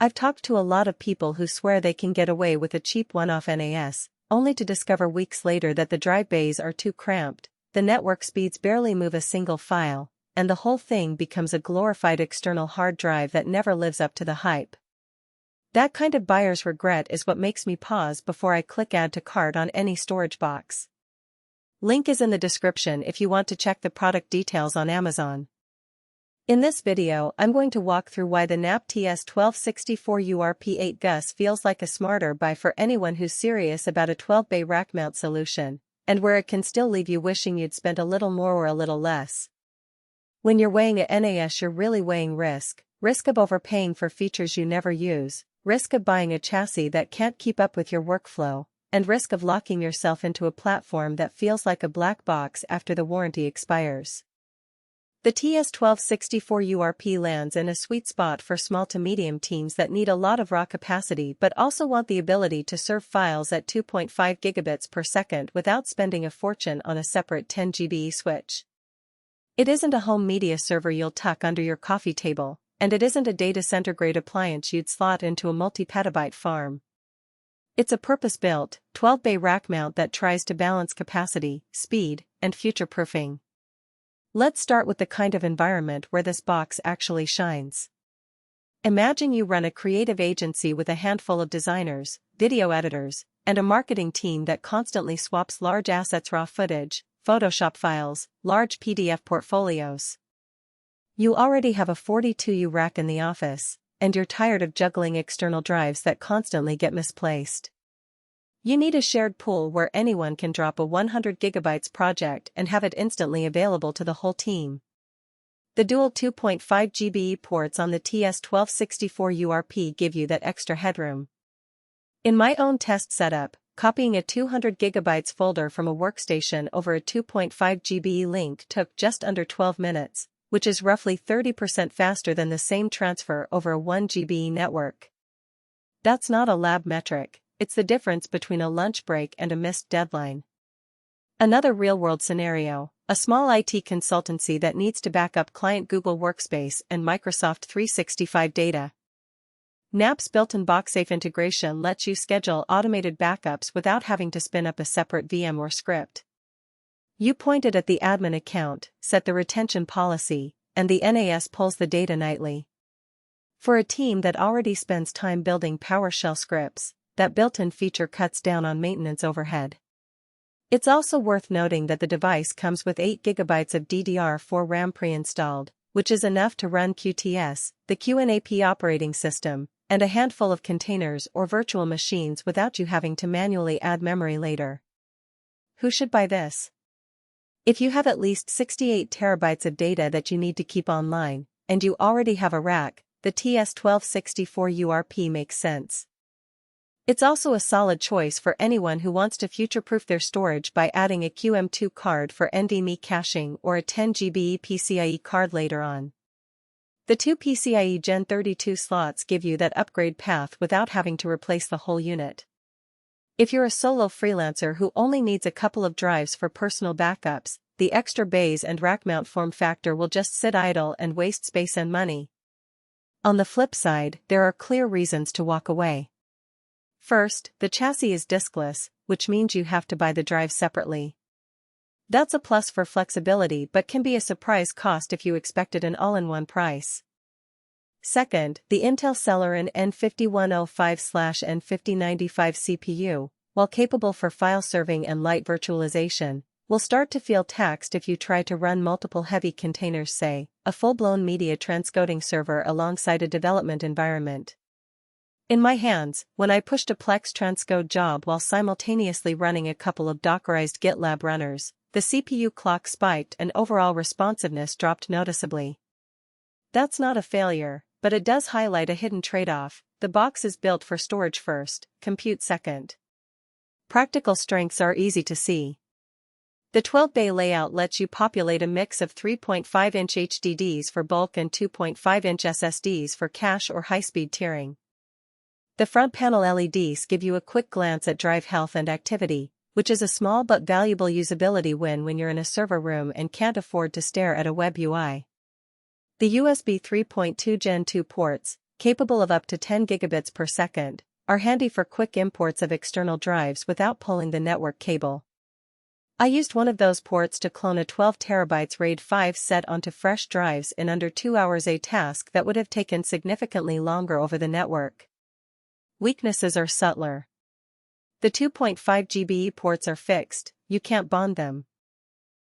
I've talked to a lot of people who swear they can get away with a cheap one-off NAS, only to discover weeks later that the drive bays are too cramped, the network speeds barely move a single file, and the whole thing becomes a glorified external hard drive that never lives up to the hype. That kind of buyer's regret is what makes me pause before I click add to cart on any storage box. Link is in the description if you want to check the product details on Amazon. In this video, I'm going to walk through why the QNAP TS1264 URP8 GUS feels like a smarter buy for anyone who's serious about a 12-bay rack mount solution, and where it can still leave you wishing you'd spent a little more or a little less. When you're weighing a NAS, you're really weighing risk of overpaying for features you never use, risk of buying a chassis that can't keep up with your workflow, and risk of locking yourself into a platform that feels like a black box after the warranty expires. The TS1264 URP lands in a sweet spot for small to medium teams that need a lot of raw capacity but also want the ability to serve files at 2.5 gigabits per second without spending a fortune on a separate 10 GB switch. It isn't a home media server you'll tuck under your coffee table, and it isn't a data center-grade appliance you'd slot into a multi-petabyte farm. It's a purpose-built, 12-bay rack mount that tries to balance capacity, speed, and future-proofing. Let's start with the kind of environment where this box actually shines. Imagine you run a creative agency with a handful of designers, video editors, and a marketing team that constantly swaps large assets, raw footage, Photoshop files, large PDF portfolios. You already have a 42U rack in the office, and you're tired of juggling external drives that constantly get misplaced. You need a shared pool where anyone can drop a 100 GB project and have it instantly available to the whole team. The dual 2.5 GB ports on the TS1264 URP give you that extra headroom. In my own test setup, copying a 200 GB folder from a workstation over a 2.5 GB link took just under 12 minutes, which is roughly 30% faster than the same transfer over a 1 GB network. That's not a lab metric. It's the difference between a lunch break and a missed deadline. Another real-world scenario, a small IT consultancy that needs to back up client Google Workspace and Microsoft 365 data. QNAP's built-in BoxSafe integration lets you schedule automated backups without having to spin up a separate VM or script. You point it at the admin account, set the retention policy, and the NAS pulls the data nightly. For a team that already spends time building PowerShell scripts, that built-in feature cuts down on maintenance overhead. It's also worth noting that the device comes with 8 GB of DDR4 RAM pre-installed, which is enough to run QTS, the QNAP operating system, and a handful of containers or virtual machines without you having to manually add memory later. Who should buy this? If you have at least 68 terabytes of data that you need to keep online, and you already have a rack, the TS1264 URP makes sense. It's also a solid choice for anyone who wants to future-proof their storage by adding a QM2 card for NVMe caching or a 10 GB PCIe card later on. The two PCIe Gen 32 slots give you that upgrade path without having to replace the whole unit. If you're a solo freelancer who only needs a couple of drives for personal backups, the extra bays and rack mount form factor will just sit idle and waste space and money. On the flip side, there are clear reasons to walk away. First, the chassis is diskless, which means you have to buy the drive separately. That's a plus for flexibility but can be a surprise cost if you expected an all-in-one price. Second, the Intel Celeron N5105/N5095 CPU, while capable for file serving and light virtualization, will start to feel taxed if you try to run multiple heavy containers, say, a full-blown media transcoding server alongside a development environment. In my hands, when I pushed a Plex transcode job while simultaneously running a couple of Dockerized GitLab runners, the CPU clock spiked and overall responsiveness dropped noticeably. That's not a failure, but it does highlight a hidden trade-off. The box is built for storage first, compute second. Practical strengths are easy to see. The 12-bay layout lets you populate a mix of 3.5-inch HDDs for bulk and 2.5-inch SSDs for cache or high-speed tiering. The front panel LEDs give you a quick glance at drive health and activity, which is a small but valuable usability win when you're in a server room and can't afford to stare at a web UI. The USB 3.2 Gen 2 ports, capable of up to 10 gigabits per second, are handy for quick imports of external drives without pulling the network cable. I used one of those ports to clone a 12 TB RAID 5 set onto fresh drives in under 2 hours, a task that would have taken significantly longer over the network. Weaknesses are subtler. The 2.5 GB ports are fixed, you can't bond them.